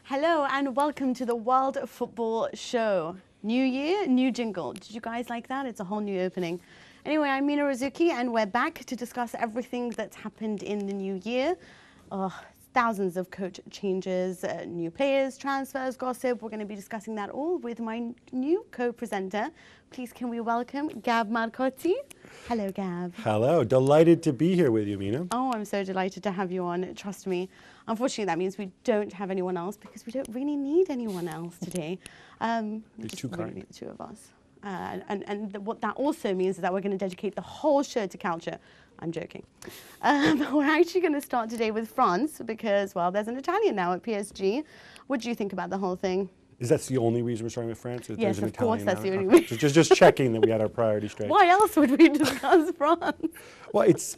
Hello and welcome to the World Football Show. New year, new jingle. Did you guys like that? It's a whole new opening. Anyway, I'm Mina Rzouki and we're back to discuss everything that's happened in the new year. Thousands of coach changes, new players, transfers, gossip. We're going to be discussing that all with my new co-presenter. Please can we welcome Gab Marcotti. Hello, Gab. Hello. Delighted to be here with you, Mina. Oh, I'm so delighted to have you on. Trust me. Unfortunately, that means we don't have anyone else because we don't really need anyone else today. You're too kind. Really the two of us. What that also means is that we're going to dedicate the whole show to culture. I'm joking. We're actually going to start today with France because, well, there's an Italian now at PSG. What do you think about the whole thing? Is that the only reason we're starting with France? Yes, of course, that's the only reason. Just checking that we had our priorities straight. Why else would we discuss France? Well, it's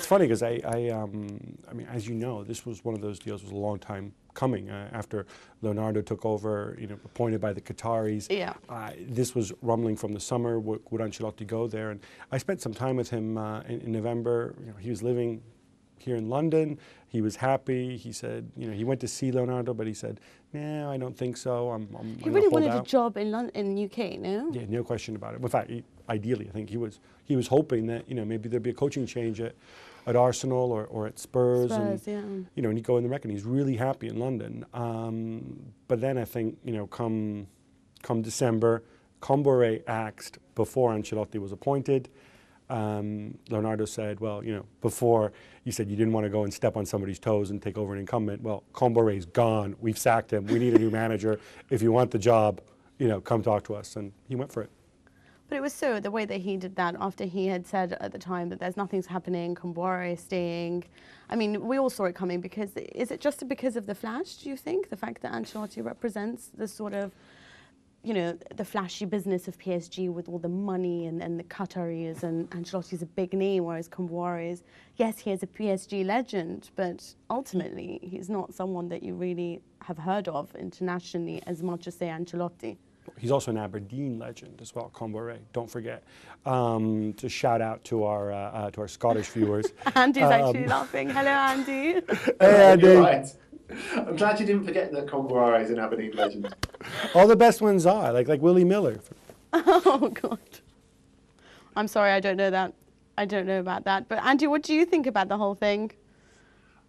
funny because I mean, as you know, this was one of those deals. Was a long time coming after Ronaldo took over. Appointed by the Qataris. Yeah. This was rumbling from the summer. Would Ancelotti go there? And I spent some time with him in November. He was living here in London. He was happy. He said, he went to see Ronaldo, but he said, "No, I don't think so. He really wanted a job in UK, no? Yeah, no question about it. In fact, ideally, I think he was hoping that maybe there'd be a coaching change at Arsenal or at Spurs, and yeah. And he'd go in the record. He's really happy in London. But then I think come December, Comboiré axed before Ancelotti was appointed. Leonardo said, well, before you said you didn't want to go and step on somebody's toes and take over an incumbent. Well, Comboiré's gone. We've sacked him. We need a new manager. If you want the job, come talk to us. And he went for it. But it was so, the way that he did that after he had said at the time that there's nothing's happening, Comboiré is staying. I mean, we all saw it coming because, is it just because of the flash, do you think? The fact that Ancelotti represents the sort of, the flashy business of PSG with all the money and the Qataris, and Ancelotti's a big name, whereas Comboiré is, yes, he is a PSG legend, but ultimately he's not someone that you really have heard of internationally as much as, say, Ancelotti. He's also an Aberdeen legend as well, Comboiré. Don't forget. To shout out to our Scottish viewers. Andy's actually laughing. Hello, Andy. Hey, Andy. You're right. I'm glad you didn't forget that Comboiré is an Aberdeen legend. All the best ones are, like Willie Miller. Oh, God. I'm sorry, I don't know that. I don't know about that. But, Andy, what do you think about the whole thing?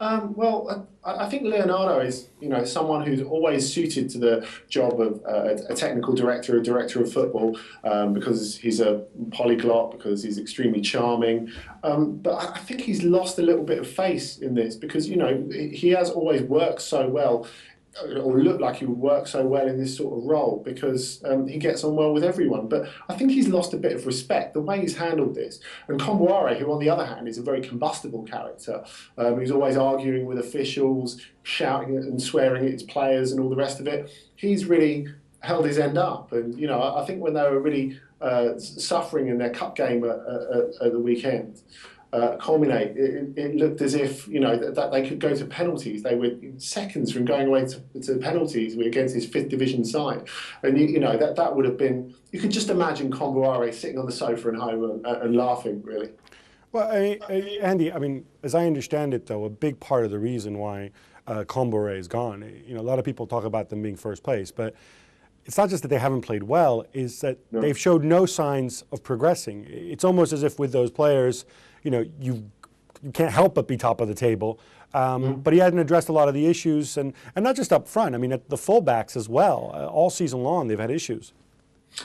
Well, I think Leonardo is, someone who's always suited to the job of a technical director, a director of football, because he's a polyglot, because he's extremely charming. But I think he's lost a little bit of face in this because, he has always worked so well, or looked like he would work so well in this sort of role because he gets on well with everyone. But I think he's lost a bit of respect, the way he's handled this. And Comboiré, who on the other hand is a very combustible character, who's always arguing with officials, shouting and swearing at his players and all the rest of it, he's really held his end up. And, I think when they were really suffering in their cup game at the weekend, culminate, it looked as if that they could go to penalties. They were seconds from going away to penalties against his 5th division side, and that would have been. You could just imagine Comboiré sitting on the sofa at home and laughing, really. Well, Andy, I mean, as I understand it, though, a big part of the reason why Comboiré is gone. A lot of people talk about them being first place, but it's not just that they haven't played well; is that they've showed no signs of progressing. It's almost as if with those players, you can't help but be top of the table. But he hadn't addressed a lot of the issues, and not just up front. I mean, at the fullbacks as well. All season long, they've had issues.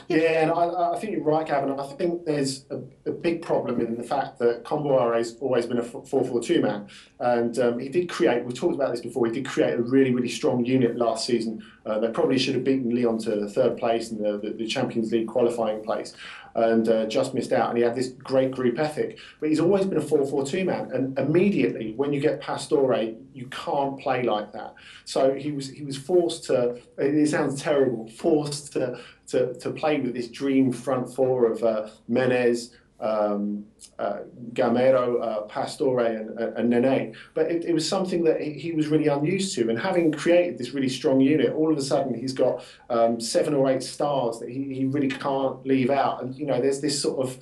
Yeah, and I think you're right, Gavin. I think there's a big problem in the fact that Comboiré's always been a 4-4-2 man. And he did create, we've talked about this before, he did create a really, really strong unit last season. They probably should have beaten Lyon to 3rd place in the Champions League qualifying place and just missed out. And he had this great group ethic. But he's always been a 4-4-2 man. And immediately, when you get Pastore, you can't play like that. So he was forced to, it sounds terrible, forced to play with this dream front four of Menez, Gamero, Pastore and Nene. But it was something that he was really unused to. And having created this really strong unit, all of a sudden he's got 7 or 8 stars that he really can't leave out. And, there's this sort of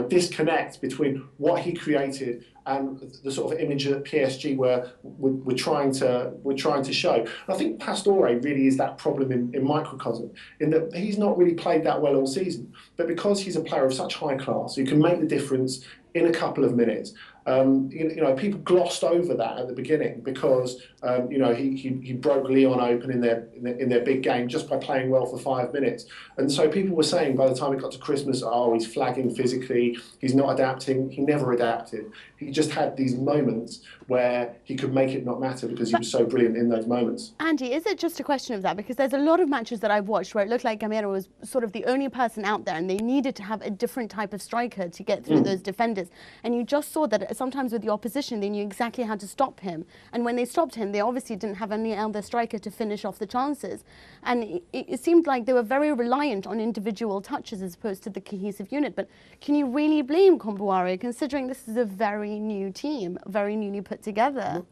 disconnect between what he created and the sort of image that PSG we're trying to show. And I think Pastore really is that problem in microcosm, in that he's not really played that well all season. But because he's a player of such high class, who can make the difference in a couple of minutes, people glossed over that at the beginning because he broke Lyon open in their big game just by playing well for 5 minutes. And so people were saying by the time it got to Christmas, oh, he's flagging physically, he's not adapting. He never adapted. He just had these moments where he could make it not matter because he was so brilliant in those moments. Andy, is it just a question of that? Because there's a lot of matches that I've watched where it looked like Gabriele was sort of the only person out there and they needed to have a different type of striker to get through those defenders. And you just saw that sometimes with the opposition, they knew exactly how to stop him. And when they stopped him, they obviously didn't have any other striker to finish off the chances. And it seemed like they were very reliant on individual touches as opposed to the cohesive unit. But can you really blame Kombouaré, considering this is a very new team, very newly put together?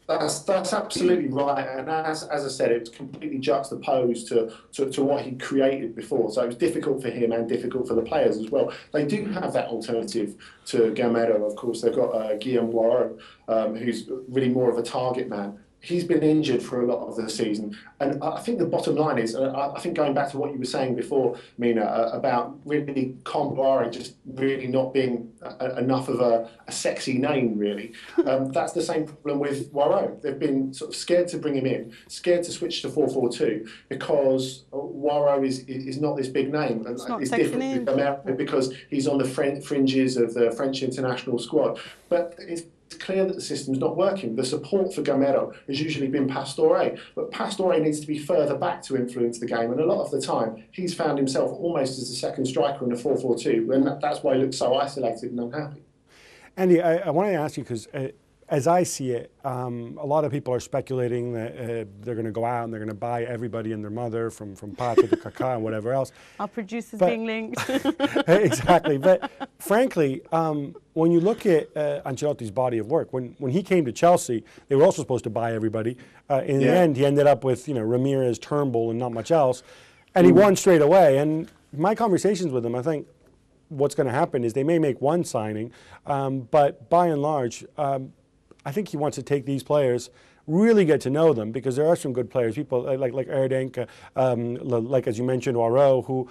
That's absolutely right, and as I said, it's completely juxtaposed to what he created before. So it was difficult for him and difficult for the players as well. They do have that alternative to Gameiro, of course. They've got Guillaume Warreau, who's really more of a target man. He's been injured for a lot of the season. And I think the bottom line is, I think going back to what you were saying before, Mina, about really Kombouaré just really not being enough of a sexy name, really. That's the same problem with Warreau. They've been sort of scared to bring him in, scared to switch to 4-4-2 because Warreau is not this big name. And it's different with America because he's on the fringes of the French international squad. But it's clear that the system's not working. The support for Gameiro has usually been Pastore, but Pastore needs to be further back to influence the game, and a lot of the time he's found himself almost as a second striker in a 4-4-2, and that's why he looks so isolated and unhappy. Andy, I wanted to ask you, because as I see it, a lot of people are speculating that they're going to go out and they're going to buy everybody and their mother, from Pato to Kaká and whatever else. Our producers being linked. Exactly. But frankly, when you look at Ancelotti's body of work, when he came to Chelsea, they were also supposed to buy everybody. In the end, he ended up with Ramirez, Turnbull, and not much else. And he won straight away. And my conversations with him, I think what's going to happen is they may make one signing, but by and large, I think he wants to take these players, really get to know them, because there are some good players, people like Eredivisie, like as you mentioned, Warreau, who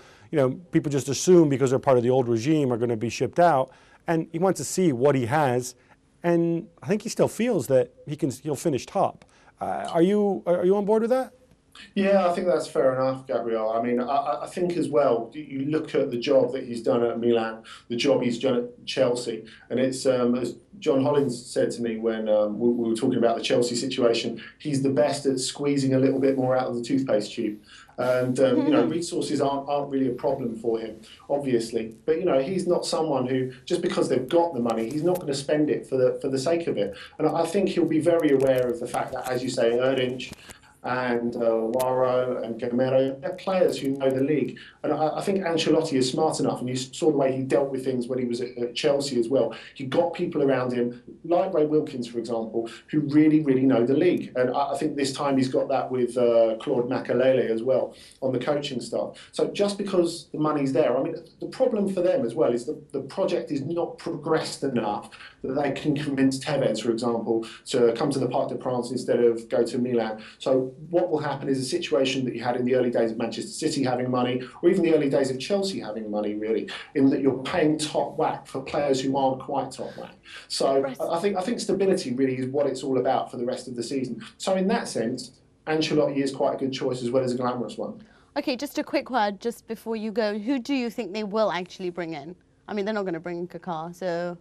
people just assume because they're part of the old regime are going to be shipped out, and he wants to see what he has, and I think he still feels that he'll finish top. Are you on board with that? Yeah, I think that's fair enough, Gabriele. I mean, I think as well, you look at the job that he's done at Milan, the job he's done at Chelsea, and it's, as John Hollins said to me when we were talking about the Chelsea situation, he's the best at squeezing a little bit more out of the toothpaste tube. And, resources aren't really a problem for him, obviously. But, he's not someone who, just because they've got the money, he's not going to spend it for the sake of it. And I think he'll be very aware of the fact that, as you say, Erdinch and Warreau and Gameiro, they're players who know the league. And I think Ancelotti is smart enough, and you saw the way he dealt with things when he was at Chelsea as well. He got people around him, like Ray Wilkins, for example, who really, really know the league. And I think this time he's got that with Claude Makelele as well on the coaching staff. So just because the money's there, I mean, the problem for them as well is that the project is not progressed enough that they can convince Tevez, for example, to come to the Parc des Princes instead of go to Milan. So what will happen is a situation that you had in the early days of Manchester City having money, or even the early days of Chelsea having money, really, in that you're paying top whack for players who aren't quite top whack. So I think stability really is what it's all about for the rest of the season. So in that sense, Ancelotti is quite a good choice as well as a glamorous one. Okay, just a quick word just before you go. Who do you think they will actually bring in? I mean, they're not going to bring Kaká, so...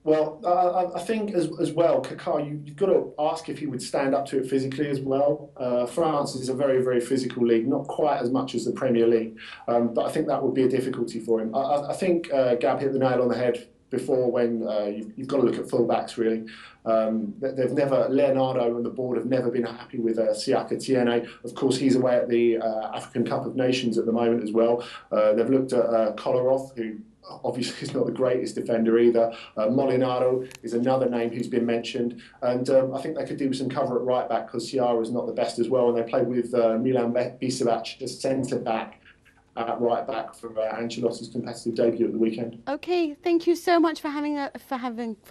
Well, I think as well, Kaká, you've got to ask if he would stand up to it physically as well. France is a very, very physical league, not quite as much as the Premier League, but I think that would be a difficulty for him. I think Gab hit the nail on the head before when you've got to look at fullbacks, really. Leonardo and the board have never been happy with Siaka Tiene. Of course, he's away at the African Cup of Nations at the moment as well. They've looked at Kolarov, who obviously he's not the greatest defender either. Molinaro is another name who's been mentioned. And I think they could do some cover at right back because Ciara's not the best as well. And they played with Milan Bisevac as centre back. at right back for Ancelotti's competitive debut at the weekend. Okay, thank you so much for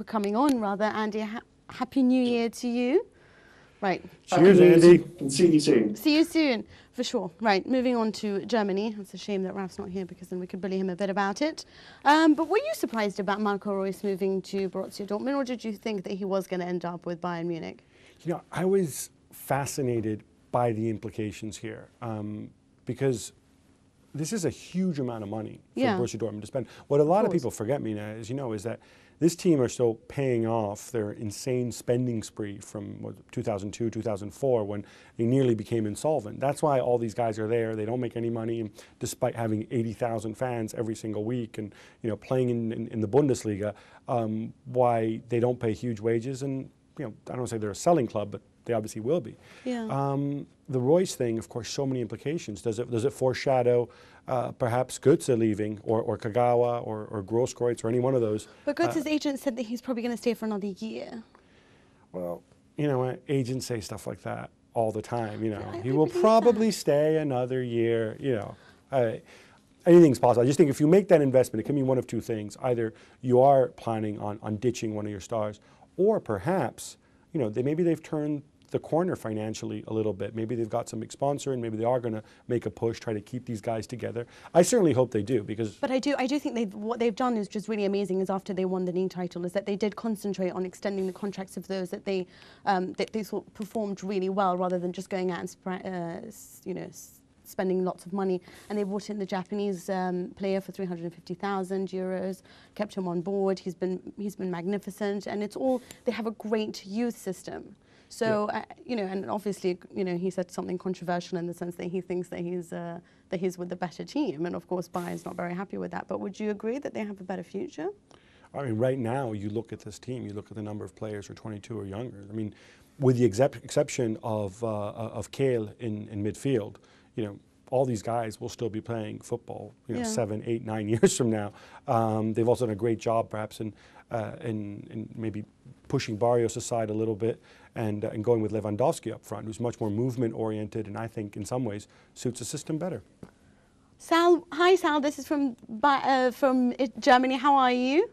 coming on, rather, Andy. Happy New Year to you. Right. Cheers, Andy. And see you soon. See you soon, for sure. Right, moving on to Germany. It's a shame that Ralph's not here because then we could bully him a bit about it. But were you surprised about Marco Reus moving to Borussia Dortmund, or did you think that he was going to end up with Bayern Munich? You know, I was fascinated by the implications here because this is a huge amount of money for Borussia Dortmund to spend. What a lot of people forget, Mina, as you know, is that this team are still paying off their insane spending spree from 2002, 2004, when they nearly became insolvent. That's why all these guys are there. They don't make any money, and despite having 80,000 fans every single week and playing in the Bundesliga, why they don't pay huge wages. And I don't want to say they're a selling club, but they obviously will be. Yeah. The Reus thing, of course, so many implications. Does it foreshadow perhaps Götze leaving, or Kagawa, or Grosskreutz, or any one of those? But Götze's agent said that he's probably going to stay for another year. Well, you know what? Agents say stuff like that all the time. He will probably stay another year. Anything's possible. I just think if you make that investment, it can mean one of two things. Either you are planning on ditching one of your stars, or perhaps maybe they've turned the corner financially a little bit. Maybe they've got some big sponsor, and maybe they are going to make a push, try to keep these guys together. I certainly hope they do, because. But I do think what they've done is just really amazing. Is after they won the league title, is that they did concentrate on extending the contracts of those that they sort of performed really well, rather than just going out and spending lots of money. And they brought in the Japanese player for 350,000 euros, kept him on board. He's been magnificent, and it's all. They have a great youth system. So and obviously, he said something controversial in the sense that he thinks that he's with the better team, and of course, Bayern's not very happy with that. But would you agree that they have a better future? I mean, right now, you look at this team, you look at the number of players who are 22 or younger. I mean, with the exception of Kehl in midfield, all these guys will still be playing football, 7, 8, 9 years from now. They've also done a great job, perhaps, in maybe pushing Barrios aside a little bit and going with Lewandowski up front, who's much more movement-oriented, and I think in some ways suits the system better. Sal, hi Sal, this is from Germany. How are you?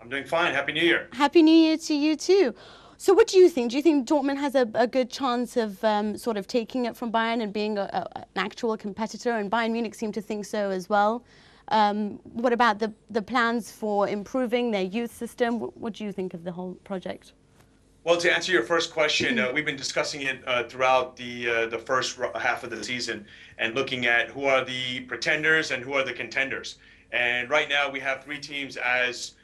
I'm doing fine. Happy New Year. Happy New Year to you too. So what do you think? Do you think Dortmund has a good chance of sort of taking it from Bayern and being an actual competitor? And Bayern Munich seem to think so as well. What about the plans for improving their youth system? What do you think of the whole project? Well, to answer your first question, we've been discussing it throughout the first half of the season and looking at who are the pretenders and who are the contenders. And right now we have three teams as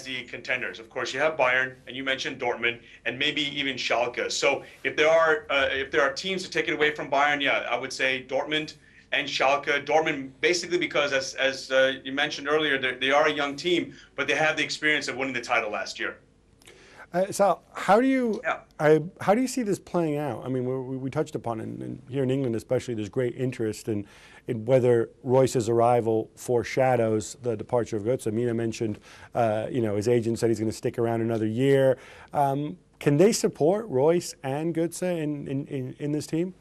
the contenders. Of course, you have Bayern, and you mentioned Dortmund, and maybe even Schalke. So if there are teams to take it away from Bayern, I would say Dortmund and Schalke. Dortmund, basically because as you mentioned earlier, they are a young team, but they have the experience of winning the title last year. Sal, how do you see this playing out? I mean, we touched upon it, and here in England especially, there's great interest in whether Reus's arrival foreshadows the departure of Götze. Mina mentioned, his agent said he's going to stick around another year. Can they support Reus and Götze in this team?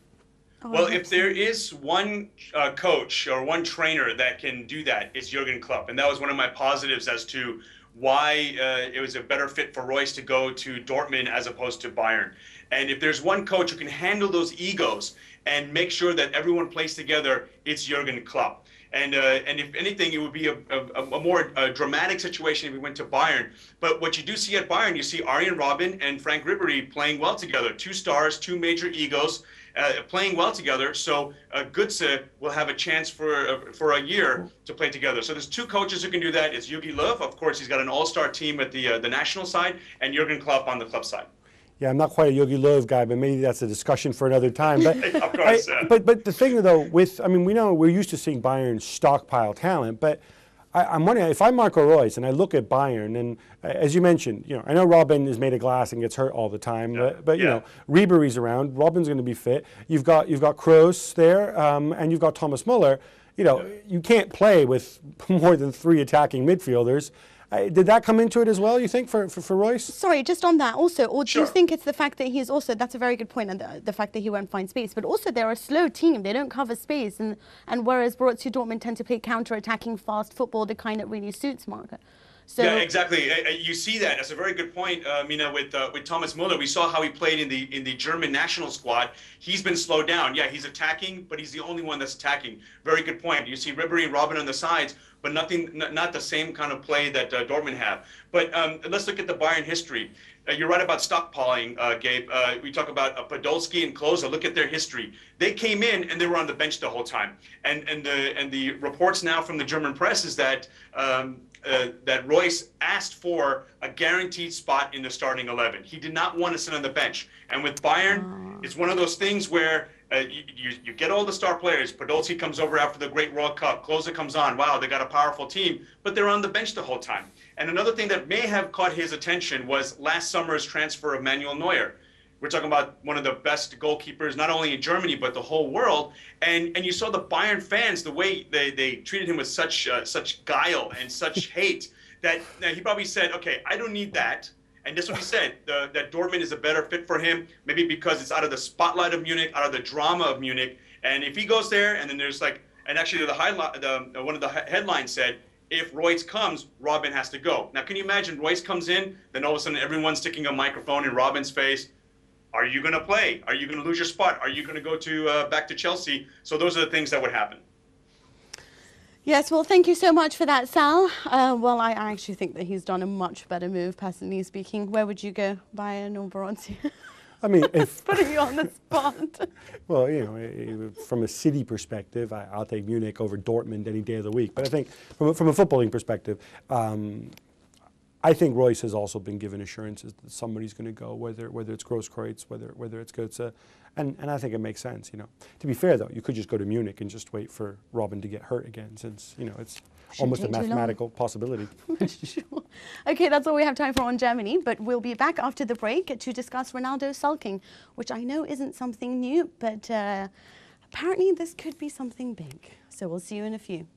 Well, if there is one coach or one trainer that can do that, it's Jurgen Klopp, and that was one of my positives as to why it was a better fit for Reus to go to Dortmund as opposed to Bayern. And if there's one coach who can handle those egos and make sure that everyone plays together, it's Jurgen Klopp. And if anything, it would be a more dramatic situation if we went to Bayern. But what you do see at Bayern, you see Arjen Robben and Frank Ribery playing well together. Two stars, two major egos, playing well together. So Götze will have a chance for a year to play together. So there's two coaches who can do that. It's Jogi Löw. Of course, he's got an all-star team at the national side, and Jurgen Klopp on the club side. Yeah, I'm not quite a Jogi Löw guy, but maybe that's a discussion for another time. But of course, but the thing though, we know we're used to seeing Bayern stockpile talent, but I'm wondering if I'm Marco Reus and I look at Bayern, and as you mentioned, I know Robben is made of glass and gets hurt all the time, but Ribery's around, Robben's going to be fit. You've got Kroos there, and you've got Thomas Müller. You can't play with more than three attacking midfielders. Did that come into it as well, you think, for Reus? Sorry, just on that also, or do Sure. you think it's the fact that he's also, that's a very good point, and the fact that he won't find space, but also they're a slow team, they don't cover space, and whereas Borussia Dortmund tend to play counter-attacking fast football, the kind that really suits Marco. So, yeah, exactly. You see that. That's a very good point, Mina. With Thomas Muller, we saw how he played in the German national squad. He's been slowed down. Yeah, he's attacking, but he's the only one that's attacking. Very good point. You see Ribery and Robben on the sides, but not the same kind of play that Dortmund have. But let's look at the Bayern history. You're right about stockpiling, Gabe. We talk about Podolski and Klose. Look at their history. They came in and they were on the bench the whole time. And the reports now from the German press is that that Reus asked for a guaranteed spot in the starting 11. He did not want to sit on the bench. And with Bayern, it's one of those things where you get all the star players. Podolski comes over after the great World Cup. Klose comes on. Wow, they got a powerful team. But they're on the bench the whole time. And another thing that may have caught his attention was last summer's transfer of Manuel Neuer. We're talking about one of the best goalkeepers, not only in Germany, but the whole world. And you saw the Bayern fans, the way they treated him with such guile and such hate that he probably said, okay, I don't need that. And that's what he said, that Dortmund is a better fit for him, maybe because it's out of the spotlight of Munich, out of the drama of Munich. And if he goes there, and then there's like, and actually one of the headlines said, if Reus comes, Robben has to go. Now, can you imagine Reus comes in, then all of a sudden everyone's sticking a microphone in Robben's face. Are you going to play? Are you going to lose your spot? Are you going to go to back to Chelsea? So those are the things that would happen. yes, well, thank you so much for that, Sal. Well, I actually think that he's done a much better move, personally speaking. Where would you go, Bayern or Borussia? I mean, if Putting you on the spot. well, you know, from a city perspective, I'll take Munich over Dortmund any day of the week. But I think from a footballing perspective, I think Reus has also been given assurances that somebody's going to go, whether it's Grosskreutz, whether it's Götze, and I think it makes sense. You know, to be fair though, you could just go to Munich and just wait for Robben to get hurt again, since you know it's almost a mathematical possibility. Sure. Okay, that's all we have time for on Germany, but we'll be back after the break to discuss Ronaldo sulking, which I know isn't something new, but apparently this could be something big. So we'll see you in a few.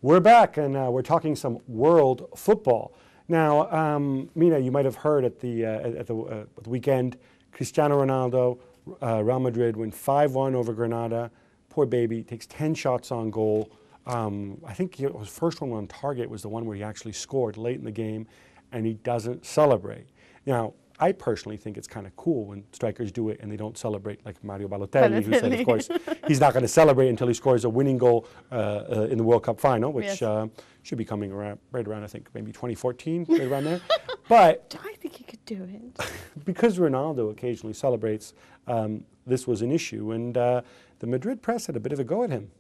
We're back, and we're talking some world football. Now, Mina, you might have heard at the weekend, Cristiano Ronaldo, Real Madrid win 5-1 over Granada. Poor baby, takes 10 shots on goal. I think his first one on target was the one where he actually scored late in the game, and he doesn't celebrate. Now, I personally think it's kind of cool when strikers do it and they don't celebrate, like Mario Balotelli, who said, of course, he's not going to celebrate until he scores a winning goal in the World Cup final, which should be coming around, right around, I think, maybe 2014, right around there. But I think he could do it. because Ronaldo occasionally celebrates, this was an issue, and the Madrid press had a bit of a go at him.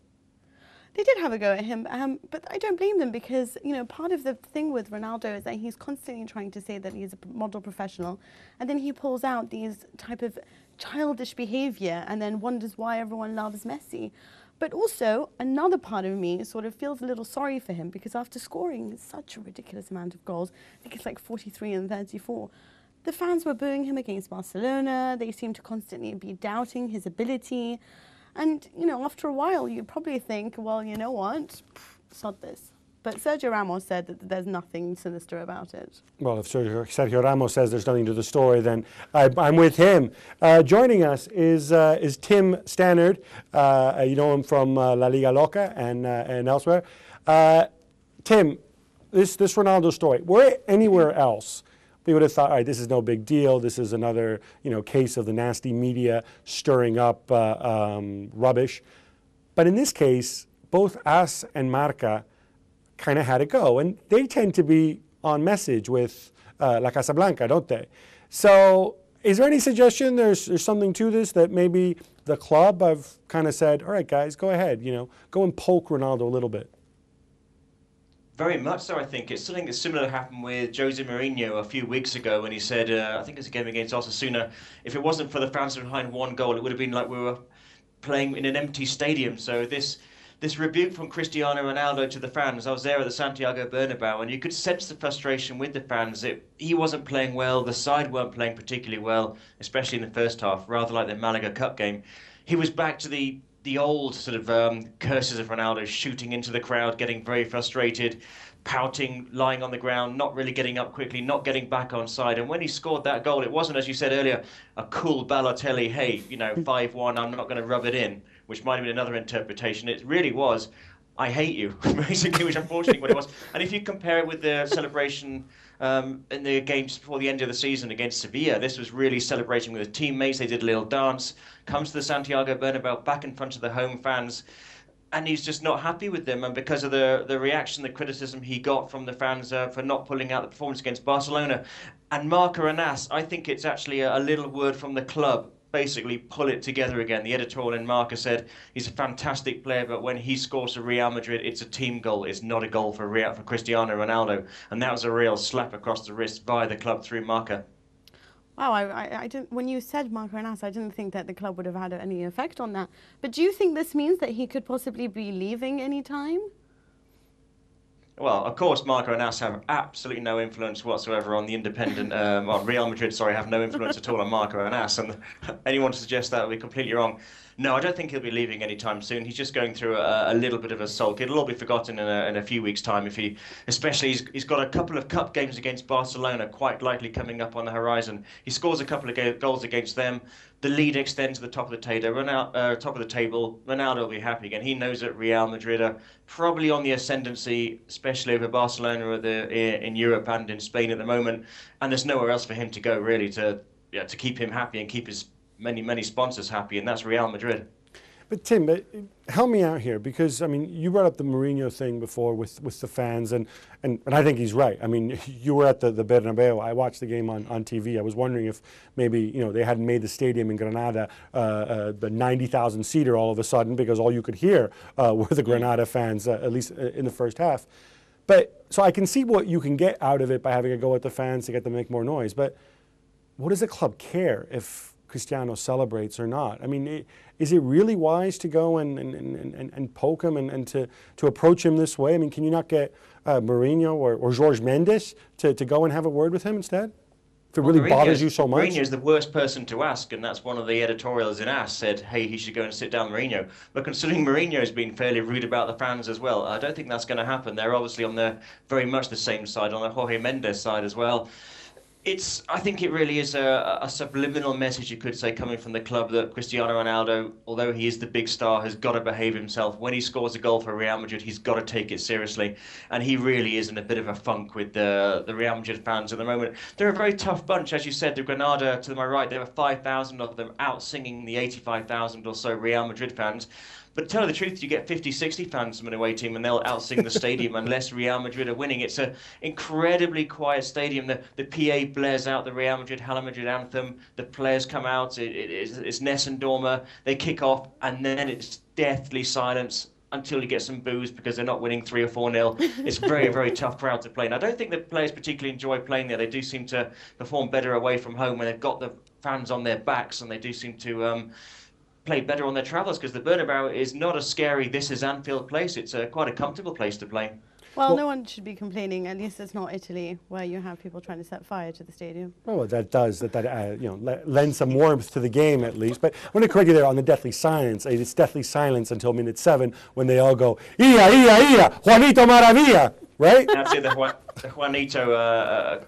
They did have a go at him, but I don't blame them because, you know, part of the thing with Ronaldo is that he's constantly trying to say that he's a model professional, and then he pulls out these type of childish behavior and then wonders why everyone loves Messi. But also, another part of me sort of feels a little sorry for him because after scoring such a ridiculous amount of goals, I think it's like 43 and 34, the fans were booing him against Barcelona. They seemed to constantly be doubting his ability. And, you know, after a while, you probably think, well, you know what, sod this. But Sergio Ramos said that there's nothing sinister about it. Well, if Sergio Ramos says there's nothing to the story, then I'm with him. Joining us is Tim Stannard. You know him from La Liga Loca and elsewhere. Tim, this Ronaldo story, were it anywhere else, we would have thought, all right, this is no big deal. This is another, you know, case of the nasty media stirring up rubbish. But in this case, both AS and Marca kind of had a go, and they tend to be on message with La Casa Blanca, don't they? So, is there any suggestion there's something to this, that maybe the club have kind of said, all right, guys, go ahead, you know, go and poke Ronaldo a little bit? Very much so, I think. It's something that's similar happened with Jose Mourinho a few weeks ago when he said, I think it's a game against Osasuna, if it wasn't for the fans behind one goal, it would have been like we were playing in an empty stadium. So this this rebuke from Cristiano Ronaldo to the fans. I was there at the Santiago Bernabeu, and you could sense the frustration with the fans. He wasn't playing well, the side weren't playing particularly well, especially in the first half, rather like the Malaga Cup game. He was back to the old sort of curses of Ronaldo, shooting into the crowd, getting very frustrated, pouting, lying on the ground, not really getting up quickly, not getting back on side. And when he scored that goal, it wasn't, as you said earlier, a cool Balotelli, hey, 5-1, I'm not going to rub it in, which might have been another interpretation. It really was, I hate you, basically, which unfortunately what it was. And if you compare it with the celebration in the games before the end of the season against Sevilla, this was really celebrating with his teammates. They did a little dance, comes to the Santiago Bernabeu, back in front of the home fans, and he's just not happy with them. And because of the reaction, the criticism he got from the fans for not pulling out the performance against Barcelona. And Marco Anas, I think it's actually a little word from the club, basically pull it together again. The editorial in Marca said he's a fantastic player, but when he scores for Real Madrid, it's a team goal. It's not a goal for Cristiano Ronaldo. And that was a real slap across the wrist by the club through Marca. Wow, I didn't. When you said Marco Anas, I didn't think that the club would have had any effect on that. But do you think this means that he could possibly be leaving any time? Well, of course, Marco Anas have absolutely no influence whatsoever on the independent, on Real Madrid, sorry, have no influence at all on Marco Anas. And anyone to suggest that would be completely wrong. No, I don't think he'll be leaving anytime soon. He's just going through a little bit of a sulk. It'll all be forgotten in a few weeks' time. Especially he's got a couple of cup games against Barcelona quite likely coming up on the horizon. He scores a couple of goals against them. The lead extends to the top of the table. Ronaldo will be happy again. He knows that Real Madrid are probably on the ascendancy, especially over Barcelona in Europe and in Spain at the moment. And there's nowhere else for him to go really to keep him happy and keep his many sponsors happy, and that's Real Madrid. But Tim, help me out here, because I mean, you brought up the Mourinho thing before with the fans, and I think he's right. I mean, you were at the Bernabeu. I watched the game on TV. I was wondering if maybe they hadn't made the stadium in Granada the 90,000 seater all of a sudden, because all you could hear were the Granada fans, at least in the first half. But so I can see what you can get out of it by having a go at the fans to get them to make more noise. But what does the club care if Cristiano celebrates or not? I mean, is it really wise to go and poke him and to approach him this way? I mean, can you not get Mourinho or Jorge Mendes to go and have a word with him instead? If it really bothers you so much? Mourinho is the worst person to ask, and that's one of the editorials in AS said, hey, he should go and sit down Mourinho. But considering Mourinho has been fairly rude about the fans as well, I don't think that's going to happen. They're obviously on very much the same side, on the Jorge Mendes side as well. I think it really is a subliminal message, you could say, coming from the club that Cristiano Ronaldo, although he is the big star, has got to behave himself. When he scores a goal for Real Madrid, he's got to take it seriously. And he really is in a bit of a funk with the Real Madrid fans at the moment. They're a very tough bunch, as you said. The Granada, to my right, there were 5,000 of them out singing the 85,000 or so Real Madrid fans. But to tell you the truth, you get 50, 60 fans from an away team and they'll outsing the stadium unless Real Madrid are winning. It's an incredibly quiet stadium. The PA blares out the Real Madrid-Hala Madrid anthem. The players come out. It's Ness and Dormer. They kick off and then it's deathly silence until you get some boos because they're not winning 3 or 4-0. It's very, very tough crowd to play. And I don't think the players particularly enjoy playing there. They do seem to perform better away from home when they've got the fans on their backs, and they do seem to play better on their travels, because the Bernabeu is not a scary, this is Anfield place. It's quite a comfortable place to play. Well, no one should be complaining. At least it's not Italy, where you have people trying to set fire to the stadium. Oh, that lends some warmth to the game at least. But I want to correct you there on the deathly silence. It's deathly silence until minute 7 when they all go, "Ia, ia, ia, Juanito Maravilla," right? That's it. The Juanito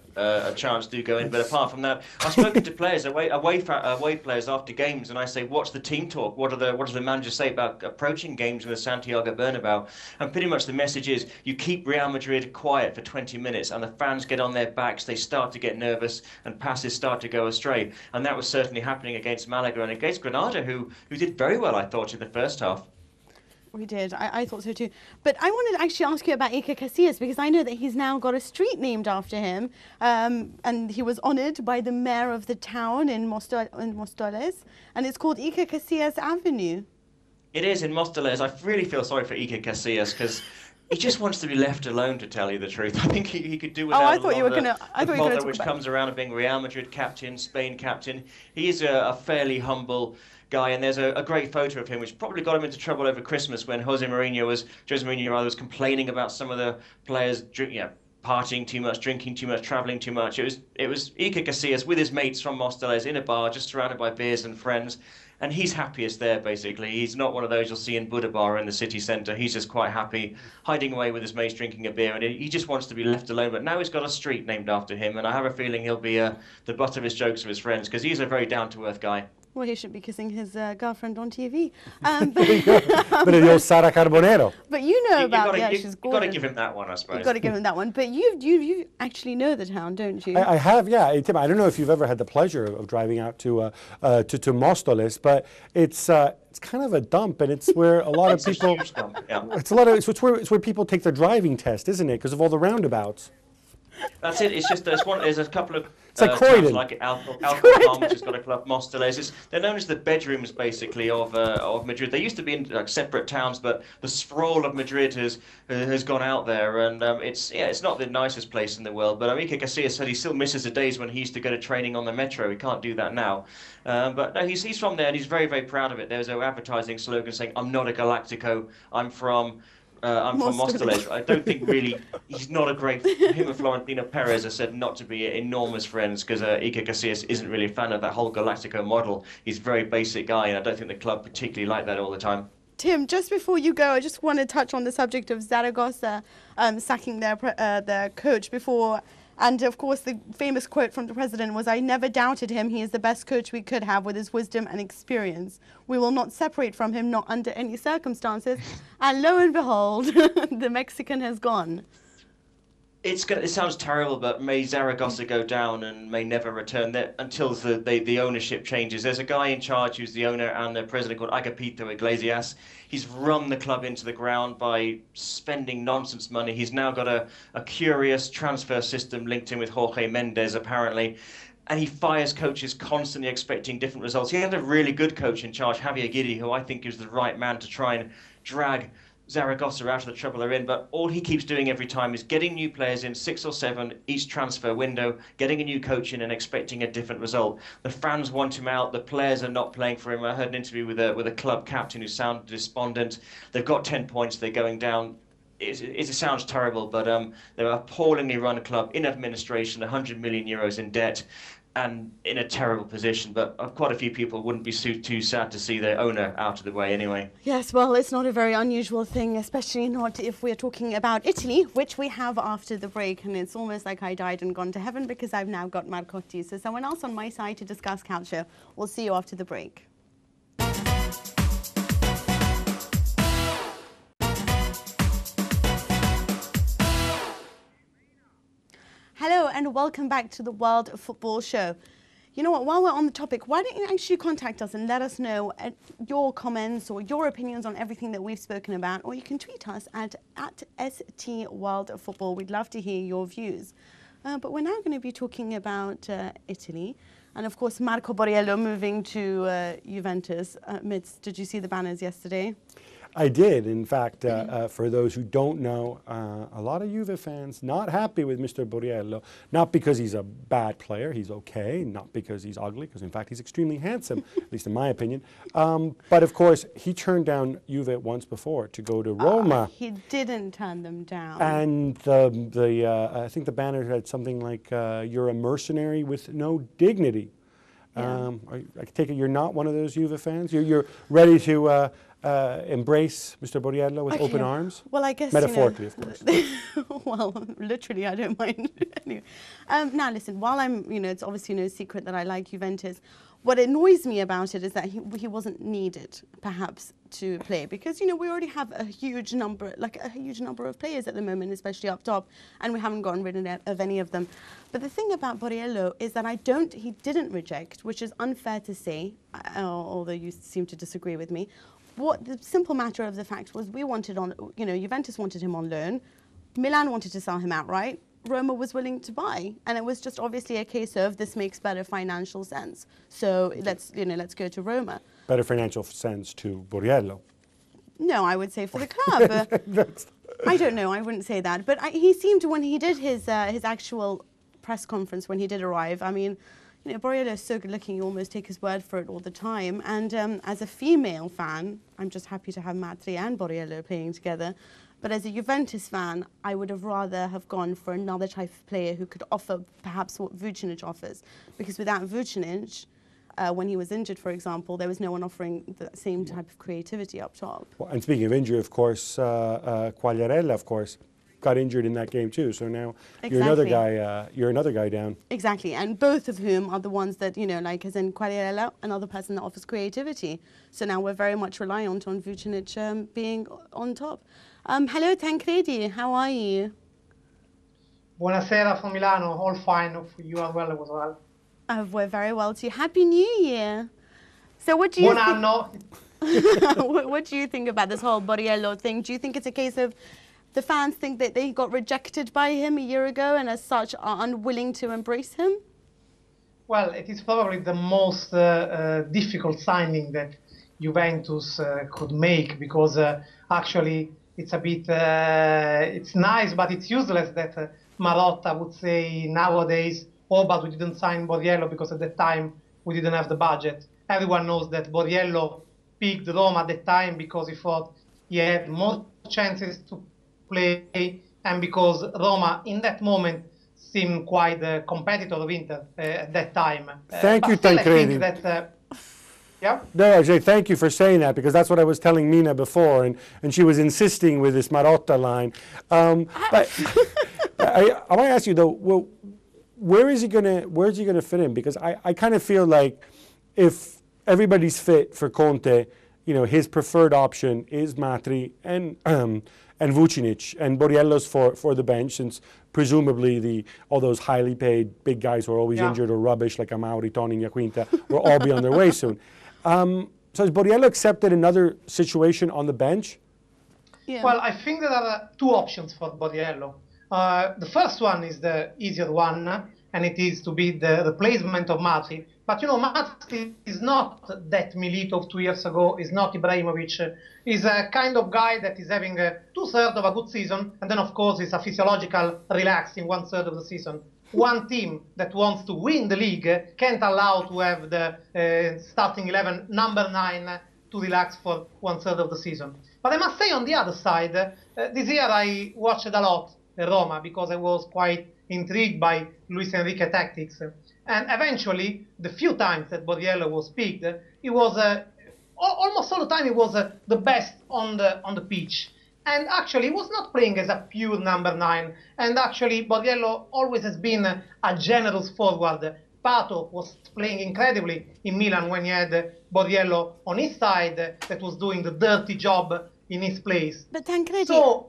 chants do go in, but apart from that, I've spoken to players, away players after games, and I say, "What's the team talk? What does the manager say about approaching games in the Santiago Bernabeu?" And pretty much the message is, you keep Real Madrid quiet for 20 minutes, and the fans get on their backs. They start to get nervous, and passes start to go astray. And that was certainly happening against Malaga and against Granada, who did very well, I thought, in the first half. We did. I thought so too. But I wanted to actually ask you about Iker Casillas, because I know that he's now got a street named after him, and he was honoured by the mayor of the town in Móstoles, and it's called Iker Casillas Avenue. It is in Móstoles. I really feel sorry for Iker Casillas, because he just wants to be left alone, to tell you the truth. I think he could do without which comes around of being Real Madrid captain, Spain captain. He is a fairly humble guy. And there's a great photo of him, which probably got him into trouble over Christmas when Jose Mourinho was complaining about some of the players, partying too much, drinking too much, traveling too much. It was Iker Casillas with his mates from Móstoles in a bar, just surrounded by beers and friends. And he's happiest there, basically. He's not one of those you'll see in Buda Bar in the city centre. He's just quite happy, hiding away with his mates, drinking a beer, and he just wants to be left alone. But now he's got a street named after him, and I have a feeling he'll be the butt of his jokes of his friends, because he's a very down-to-earth guy. Well, he should be kissing his girlfriend on TV. But you're Sara Carbonero. But you know about, she's gorgeous. You've got to give him that one, I suppose. You've got to give him that one. But you actually know the town, don't you? I have, yeah. Tim, I don't know if you've ever had the pleasure of driving out to Móstoles, but it's kind of a dump, and it's where a lot of people. Yeah. It's where people take their driving test, isn't it? Because of all the roundabouts. That's it. It's just there's a couple of like towns like Alcorcón, which has got a club, Móstoles. They're known as the bedrooms, basically, of Madrid. They used to be in separate towns, but the sprawl of Madrid has gone out there, and it's not the nicest place in the world. But Iker Casillas said he still misses the days when he used to go to training on the metro. He can't do that now. But no, he's from there, and he's very, very proud of it. There's an advertising slogan saying, "I'm not a Galactico. I'm from Móstoles." I don't think really he's not a great. Him and Florentino Perez are said not to be enormous friends, because Iker Casillas isn't really a fan of that whole Galactico model. He's a very basic guy, and I don't think the club particularly like that all the time. Tim, just before you go, I just want to touch on the subject of Zaragoza sacking their coach before. And of course, the famous quote from the president was, "I never doubted him. He is the best coach we could have with his wisdom and experience. We will not separate from him, not under any circumstances." And lo and behold, the Mexican has gone. It sounds terrible, but may Zaragoza go down and may never return there until the ownership changes. There's a guy in charge who's the owner and the president called Agapito Iglesias. He's run the club into the ground by spending nonsense money. He's now got a curious transfer system linked in with Jorge Mendes, apparently. And he fires coaches constantly expecting different results. He had a really good coach in charge, Javier Guidi, who I think is the right man to try and drag Zaragoza out of the trouble they're in, but all he keeps doing every time is getting new players in, 6 or 7 each transfer window, getting a new coach in and expecting a different result. The fans want him out, the players are not playing for him. I heard an interview with a club captain who sounded despondent. They've got 10 points, they're going down. It sounds terrible, but they're an appallingly run club in administration, 100 million euros in debt, and in a terrible position. But quite a few people wouldn't be too sad to see their owner out of the way anyway. Yes, well, it's not a very unusual thing, especially not if we're talking about Italy, which we have after the break. And it's almost like I died and gone to heaven, because I've now got Marcotti. So someone else on my side to discuss Calcio. We'll see you after the break. Hello and welcome back to the World Football Show. You know what, while we're on the topic, why don't you actually contact us and let us know your comments or your opinions on everything that we've spoken about, or you can tweet us at @STWorldFootball. We'd love to hear your views. But we're now going to be talking about Italy. And of course, Marco Borrielo moving to Juventus. Did you see the banners yesterday? I did. In fact, for those who don't know, a lot of Juve fans not happy with Mr. Borriello, not because he's a bad player, he's okay, not because he's ugly, because in fact he's extremely handsome, at least in my opinion. But of course, he turned down Juve once before to go to Roma. He didn't turn them down. And I think the banner had something like, "You're a mercenary with no dignity." Yeah. I take it you're not one of those Juve fans? You're ready to embrace Mr. Borriello with open arms? Well, I guess, metaphorically, of course. Well, literally, I don't mind. Anyway. Now, listen, while it's obviously no secret that I like Juventus, what annoys me about it is that he wasn't needed, perhaps, to play, because we already have a huge number of players at the moment, especially up top, and we haven't gotten rid of any of them. But the thing about Borriello is that he didn't reject, which is unfair to say, although you seem to disagree with me. What the simple matter of the fact was, Juventus wanted him on loan, Milan wanted to sell him outright, Roma was willing to buy, and it was just obviously a case of this makes better financial sense. So let's go to Roma. Better financial sense to Borriello. No, I would say for the club. I don't know. I wouldn't say that, but he seemed to, when he did his actual press conference when he did arrive. I mean, You know, Borrielo is so good looking, you almost take his word for it all the time. And as a female fan, I'm just happy to have Madrid and Borrielo playing together. But as a Juventus fan, I would have rather have gone for another type of player who could offer perhaps what Vucinic offers. Because without Vucinic, when he was injured, for example, there was no one offering the same type of creativity up top. Well, and speaking of injury, of course, Quagliarella, of course, got injured in that game too. So now you're another guy. You're another guy down. Exactly, and both of whom are the ones that, you know, like as in Quagliarella, another person that offers creativity. So now we're very much reliant on Vucinic being on top. Hello, Tancredi. How are you? Buonasera from Milano. All fine. Hope you are well as well. We're very well too. Happy New Year. So what do you Buon anno. what do you think about this whole Borrielo thing? Do you think it's a case of the fans think that they got rejected by him a year ago and as such are unwilling to embrace him? Well, it is probably the most difficult signing that Juventus could make, because actually it's a bit, it's nice, but it's useless that Marotta would say nowadays, oh, but we didn't sign Borrielo because at that time we didn't have the budget. Everyone knows that Borrielo picked Roma at that time because he thought he had more chances to play, and because Roma in that moment seemed quite a competitor of Inter at that time. Thank you, Tancredi. Yeah? No, actually, thank you for saying that, because that's what I was telling Mina before, and she was insisting with this Marotta line. But I want to ask you though, well, where's he gonna fit in? Because I kind of feel like if everybody's fit for Conte, you know, his preferred option is Matri and Vucinic, and Borriello's for the bench, since presumably all those highly paid big guys who are always injured or rubbish, like Amauri, Toni, Iaquinta, will all be on their way soon. So has Borriello accepted another situation on the bench? Yeah. Well, I think there are two options for Borriello. The first one is the easier one, and it is to be the replacement of Matri. But you know, Matri is not that Milito of 2 years ago, is not Ibrahimovic. He's a kind of guy that is having 2/3 of a good season, and then of course is a physiological relax in 1/3 of the season. One team that wants to win the league can't allow to have the starting 11, number 9, to relax for 1/3 of the season. But I must say, on the other side, this year I watched a lot Roma, because I was quite intrigued by Luis Enrique tactics. And eventually, the few times that Borriello was picked, he was almost all the time he was the best on the pitch. And actually, he was not playing as a pure number 9. And actually, Borriello always has been a generous forward. Pato was playing incredibly in Milan when he had Borriello on his side, that was doing the dirty job in his place. But Tancredi, So,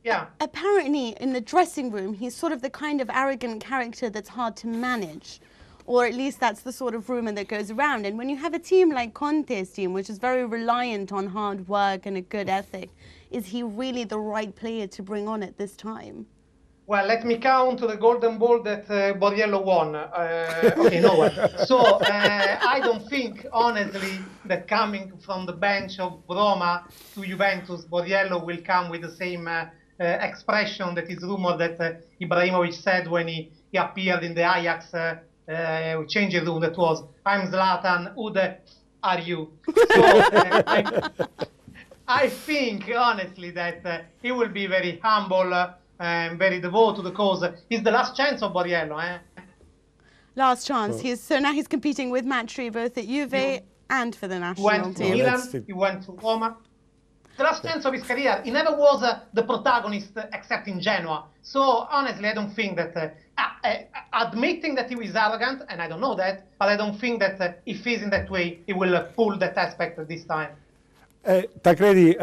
yeah. apparently in the dressing room, he's sort of the kind of arrogant character that's hard to manage. Or at least that's the sort of rumour that goes around. And when you have a team like Conte's team, which is very reliant on hard work and a good ethic, is he really the right player to bring on at this time? Well, let me count the golden ball that Borriello won. Okay, no one. So I don't think, honestly, that coming from the bench of Roma to Juventus, Borriello will come with the same expression that is rumored that Ibrahimovic said when he appeared in the Ajax changing room. That was, "I'm Zlatan, who the are you?" So I think, honestly, that he will be very humble and very devoted to the cause. It's the last chance of Borriello. Last chance. So now he's competing with Matri both at Juve and for the national Went to team. Milan, he went to Roma. The last chance of his career. He never was the protagonist except in Genoa. So honestly, I don't think that, admitting that he was arrogant, and I don't know that, but I don't think that if he's in that way, he will pull that aspect at this time. Tancredi,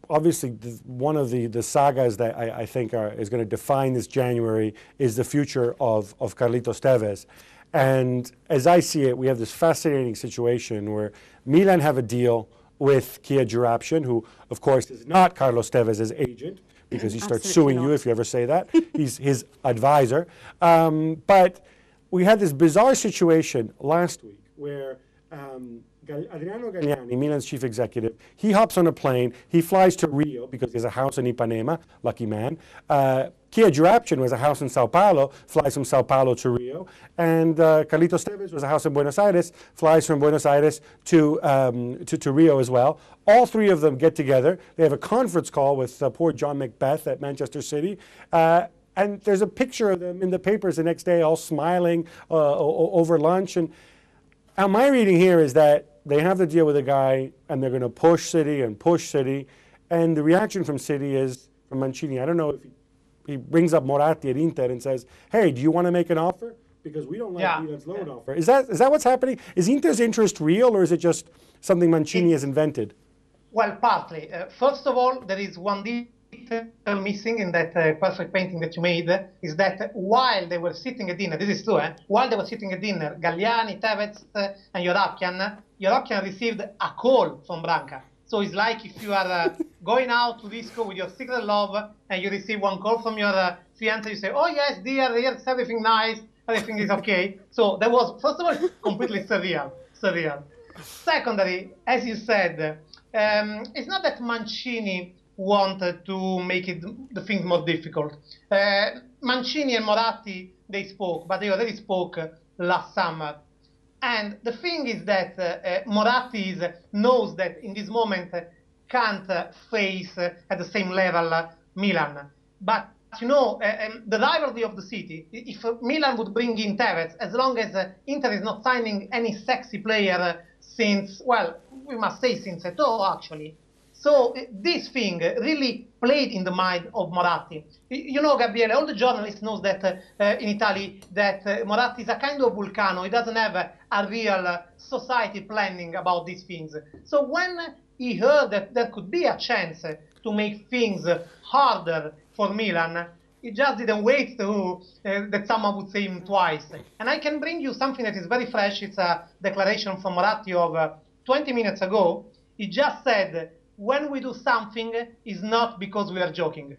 obviously one of the sagas that I think is going to define this January is the future of Carlitos Tevez. And as I see it, we have this fascinating situation where Milan have a deal with Kia Joorabchian, who, of course, is not Carlos Tevez's agent, because he starts suing you if you ever say that. He's his advisor. But we had this bizarre situation last week where Adriano Galliani, Milan's chief executive, he hops on a plane, he flies to Rio because he has a house in Ipanema, lucky man. Kia Joorabchian has a house in Sao Paulo, flies from Sao Paulo to Rio. And Carlitos Tevez has a house in Buenos Aires, flies from Buenos Aires to Rio as well. All three of them get together. They have a conference call with poor John Macbeth at Manchester City. And there's a picture of them in the papers the next day, all smiling over lunch. And my reading here is that they have to deal with a guy, and they're going to push City and push City. And the reaction from City is, from Mancini, I don't know if he brings up Moratti at Inter and says, hey, do you want to make an offer? Because we don't like Milan's loan offer. Is that what's happening? Is Inter's interest real, or is it just something Mancini has invented? Well, partly. First of all, there is one detail missing in that perfect painting that you made, is that while they were sitting at dinner, this is true, while they were sitting at dinner, Galliani, Tevez, and Joorabchian received a call from Branca. So it's like if you are going out to disco with your secret love and you receive one call from your fiancé, you say, oh yes, dear, here's everything nice, everything is okay. So that was, first of all, completely surreal. Secondary, as you said, it's not that Mancini wanted to make the things more difficult. Mancini and Moratti, they spoke, but they already spoke last summer. And the thing is that Moratti knows that in this moment can't face at the same level Milan. But, you know, the rivalry of the city, if Milan would bring in Tevez, as long as Inter is not signing any sexy player since, well, we must say since Eto'o, actually. So this thing really played in the mind of Moratti. You know, Gabriele, all the journalists know that in Italy that Moratti is a kind of Vulcano. He doesn't have a real society planning about these things. So when he heard that there could be a chance to make things harder for Milan, he just didn't wait to that someone would say him twice. And I can bring you something that is very fresh. It's a declaration from Moratti of 20 minutes ago. He just said, when we do something, it's not because we are joking.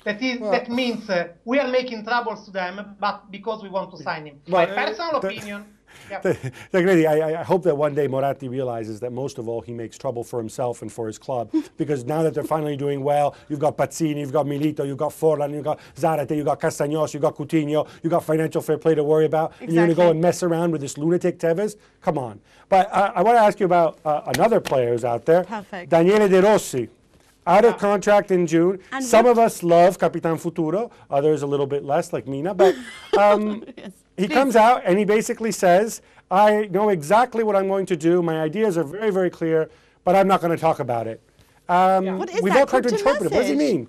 That means we are making troubles to them, but because we want to sign him. My personal opinion. I hope that one day Moratti realizes that most of all he makes trouble for himself and for his club, because now that they're finally doing well, you've got Pazzini, you've got Milito, you've got Forlan, you've got Zarate, you've got Castagnos, you've got Coutinho, you've got financial fair play to worry about, and you're going to go and mess around with this lunatic Tevez? Come on. But I want to ask you about another player who's out there, Daniele De Rossi. Out of contract in June. And some of us love Capitan Futuro, others a little bit less, like Mina. But he comes out and he basically says, I know exactly what I'm going to do. My ideas are very, very clear, but I'm not going to talk about it. What is we've all tried to interpret it. What does he mean?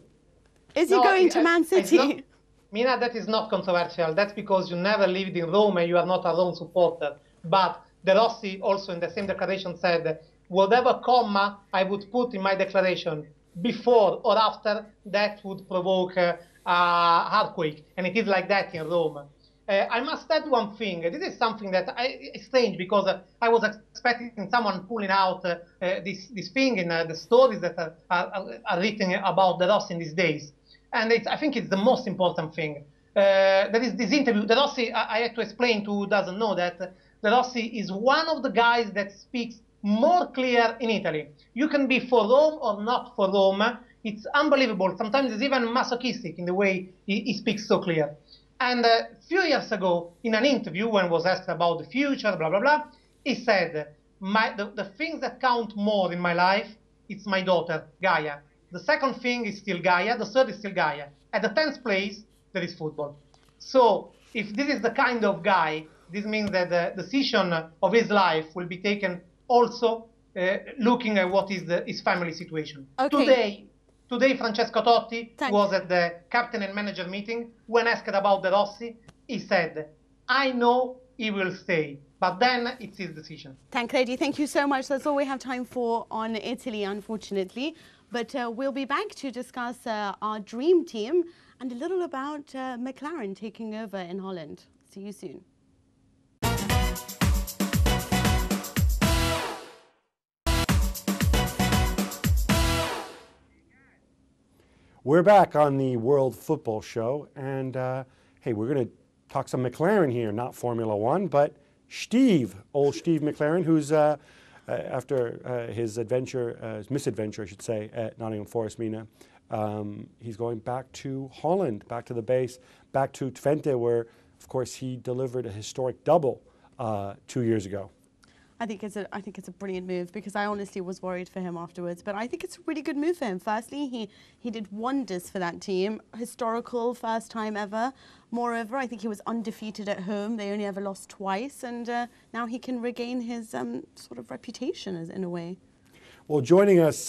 Is he going to Man City? Mina, that is not controversial. That's because you never lived in Rome and you are not a Rome supporter. But De Rossi also in the same declaration said, whatever comma I would put in my declaration, before or after, that would provoke a earthquake. And it is like that in Rome. I must add one thing. This is something that is strange, because I was expecting someone pulling out this thing in the stories that are written about De Rossi in these days. And I think it's the most important thing. There is this interview. De Rossi, I had to explain to who doesn't know that De Rossi is one of the guys that speaks more clear in Italy. You can be for Rome or not for Rome. It's unbelievable. Sometimes it's even masochistic in the way he speaks so clear. And a few years ago, in an interview, when was asked about the future, blah, blah, blah, he said, the things that count more in my life, it's my daughter, Gaia. The second thing is still Gaia. The third is still Gaia. At the 10th place, there is football. So if this is the kind of guy, this means that the decision of his life will be taken also looking at what is his family situation. Okay. Today, Francesco Totti was at the captain and manager meeting. When asked about De Rossi, he said, I know he will stay, but then it's his decision. Tancredi, thank you so much. That's all we have time for on Italy, unfortunately. But we'll be back to discuss our dream team and a little about McClaren taking over in Holland. See you soon. We're back on the World Football Show, and hey, we're going to talk some McClaren here, not Formula One, but Steve, old Steve McClaren, who's after his misadventure, I should say, at Nottingham Forest, Mina. He's going back to Holland, back to the base, back to Twente, where, of course, he delivered a historic double 2 years ago. I think it's a brilliant move, because I honestly was worried for him afterwards. But I think it's a really good move for him. Firstly, he did wonders for that team. Historical, first time ever. Moreover, I think he was undefeated at home. They only ever lost twice. And now he can regain his sort of reputation in a way. Well, joining us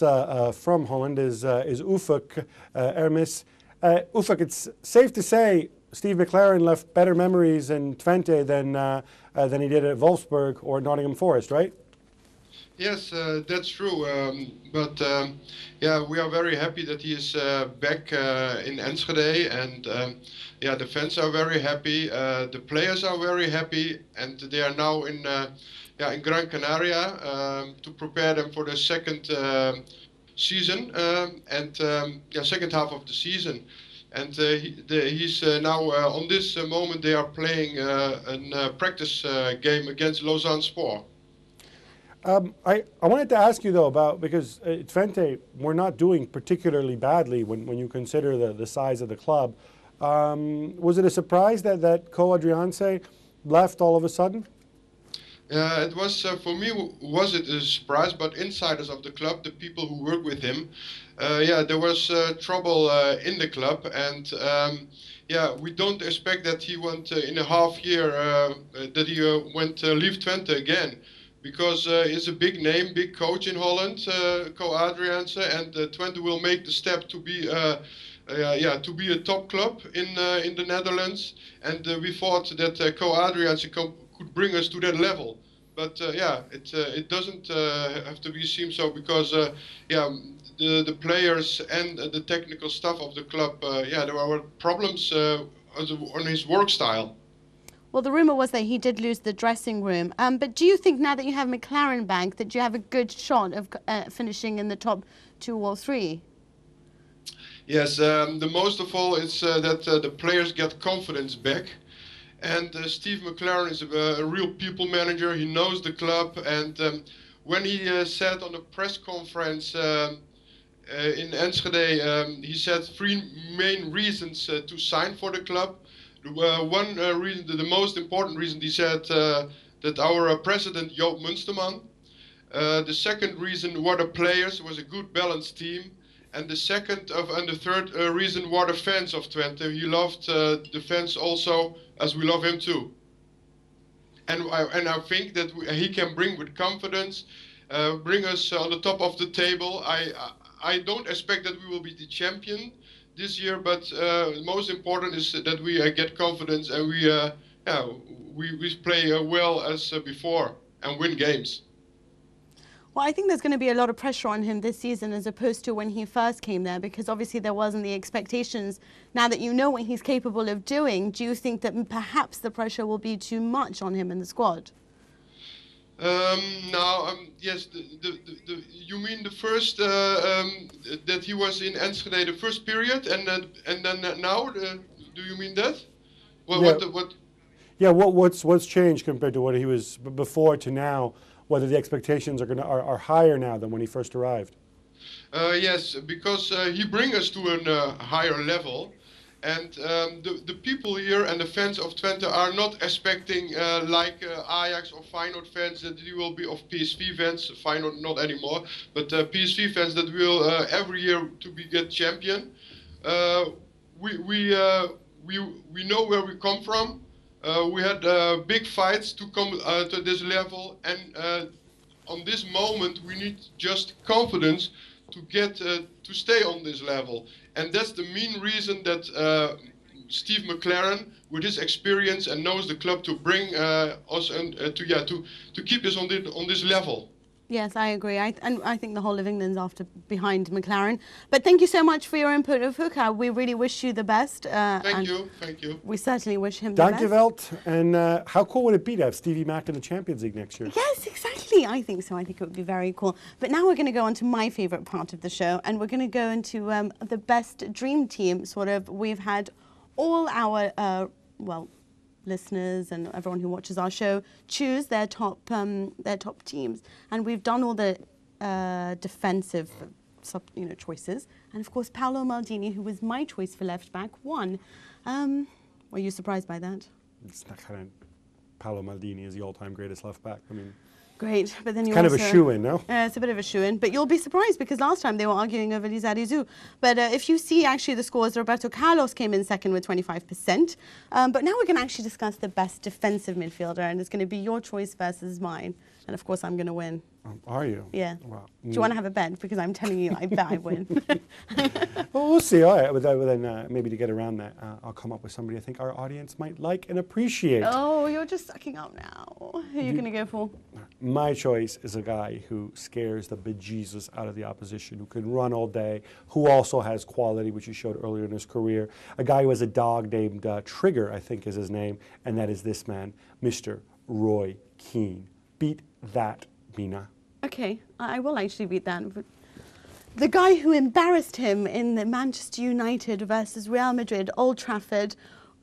from Holland is Ufuk Ermis. Ufuk, it's safe to say Steve McClaren left better memories in Twente than he did at Wolfsburg or Nottingham Forest, right? Yes, that's true. Yeah, we are very happy that he is back in Enschede, and yeah, the fans are very happy. The players are very happy, and they are now in Gran Canaria to prepare them for the second season second half of the season. And he's now, on this moment, they are playing a practice game against Lausanne Sport. I wanted to ask you, though, about, because Twente were not doing particularly badly when you consider the size of the club. Was it a surprise that Co-Adrianse left all of a sudden? It was, for me, was it a surprise, but insiders of the club, the people who work with him, there was trouble in the club, and we don't expect that he went in a half year, that he went leave Twente again, because he's a big name, big coach in Holland, Co-Adrianse, and Twente will make the step to be to be a top club in the Netherlands, and we thought that Co-Adrianse could bring us to that level. But it doesn't have to be seen so, because the players and the technical staff of the club, there were problems on his work style. Well, the rumour was that he did lose the dressing room. But do you think now that you have McClaren back that you have a good shot of finishing in the top 2 or 3? Yes, the most of all is that the players get confidence back. And Steve McClaren is a real people manager. He knows the club. And when he said on a press conference in Enschede, he said 3 main reasons to sign for the club. One reason, the most important reason, he said that our president, Joop Munsterman. The second reason were the players, was a good balanced team. And the third reason were the fans of Twente. He loved the fans also, as we love him too. And I think that he can bring with confidence, bring us on the top of the table. I don't expect that we will be the champion this year, but most important is that we get confidence, and we play well as before and win games. Well, I think there's going to be a lot of pressure on him this season as opposed to when he first came there, because obviously there wasn't the expectations. Now that you know what he's capable of doing, do you think that perhaps the pressure will be too much on him in the squad? Yes, you mean the first, that he was in Enschede the first period, and then now, do you mean that? What's changed compared to what he was before to now? Whether the expectations are higher now than when he first arrived? Yes, because he brings us to a higher level, and the people here and the fans of Twente are not expecting like Ajax or Feyenoord fans that he will be, of PSV fans, Feyenoord not anymore, but PSV fans that will every year to get champion. We know where we come from. We had big fights to come to this level, and on this moment we need just confidence to get to stay on this level, and that's the main reason that Steve McClaren, with his experience and knows the club, to bring us and to keep us on this level. Yes, I agree. And I think the whole of England's behind McClaren. But thank you so much for your input, Ufuk. We really wish you the best. Thank you. We certainly wish him the best. Dankjewel. And how cool would it be to have Stevie Mac in the Champions League next year? Yes, exactly. I think so. I think it would be very cool. But now we're going to go on to my favourite part of the show, and we're going to go into the best dream team. We've had all our, listeners and everyone who watches our show choose their top teams. And we've done all the defensive choices. And of course, Paolo Maldini, who was my choice for left back, won. Were you surprised by that? It's not kind of Paolo Maldini is the all-time greatest left back. I mean, great, but then you kind also, of a shoe-in, no? It's a bit of a shoe-in, but you'll be surprised because last time they were arguing over Lizarazu. But if you see actually the scores, Roberto Carlos came in second with 25%. But now we're going to actually discuss the best defensive midfielder, and it's going to be your choice versus mine. And of course, I'm going to win. Are you? Yeah. Wow. Do you want to have a bet? Because I'm telling you, I bet I win. Well, we'll see. All right. Well, then maybe to get around that, I'll come up with somebody I think our audience might like and appreciate. Oh, you're just sucking up now. Who are you going to go for? My choice is a guy who scares the bejesus out of the opposition, who can run all day, who also has quality, which he showed earlier in his career. A guy who has a dog named Trigger, I think is his name, and that is this man, Mr. Roy Keane. Beat that, Mina. Okay, I will actually beat that. But the guy who embarrassed him in the Manchester United versus Real Madrid, Old Trafford,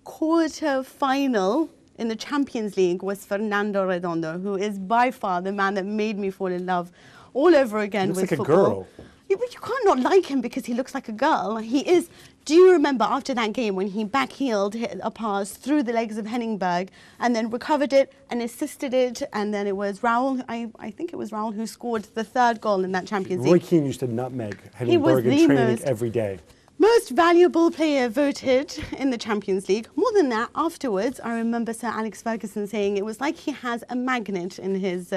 quarter-final in the Champions League was Fernando Redondo, who is by far the man that made me fall in love all over again with football. He looks like a girl. Yeah, but you can't not like him because he looks like a girl. He is. Do you remember after that game when he backheeled a pass through the legs of Henningberg and then recovered it and assisted it, and then it was Raul, I think it was Raul who scored the third goal in that Champions League. Roy Keane used to nutmeg Henningberg in training every day. Most valuable player voted in the Champions League. More than that, afterwards, I remember Sir Alex Ferguson saying it was like he has a magnet in his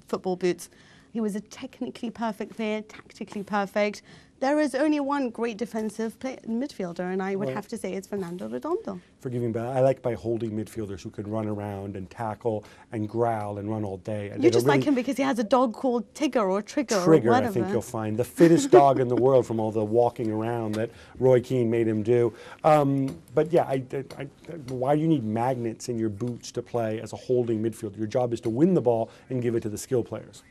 football boots. He was a technically perfect player, tactically perfect. There is only one great defensive midfielder, and I would have to say it's Fernando Redondo. Forgive me, but I like by holding midfielders who can run around and tackle and growl and run all day. You just like him because he has a dog called Tigger or Trigger or Trigger, whatever. I think you'll find. The fittest dog in the world from all the walking around that Roy Keane made him do. But yeah, why do you need magnets in your boots to play as a holding midfielder? Your job is to win the ball and give it to the skill players.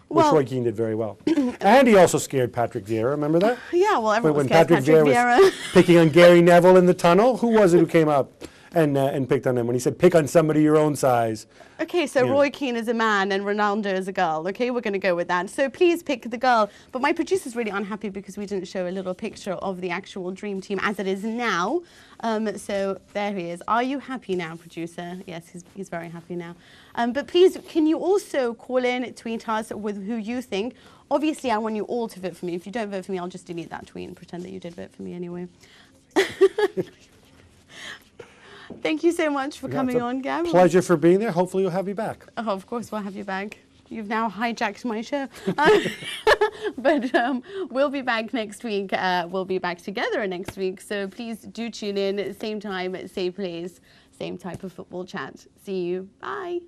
Which Roy Keane did very well. And he also scared Patrick Vieira, remember that? Yeah, well, everyone when scared Patrick Vieira was picking on Gary Neville in the tunnel, who was it who came up and picked on him when he said, pick on somebody your own size? Okay, so Roy Keane is a man and Ronaldo is a girl. Okay, we're going to go with that. So please pick the girl. But my producer's really unhappy because we didn't show a little picture of the actual dream team as it is now. So there he is. Are you happy now, producer? Yes, he's very happy now. But please, can you also call in, tweet us with who you think? Obviously, I want you all to vote for me. If you don't vote for me, I'll just delete that tweet and pretend that you did vote for me anyway. Thank you so much for coming on, Gab. Pleasure for being there. Hopefully we'll have you back. Oh, of course we'll have you back. You've now hijacked my show. But we'll be back next week. We'll be back together next week. So please do tune in. Same time, same place, same type of football chat. See you. Bye.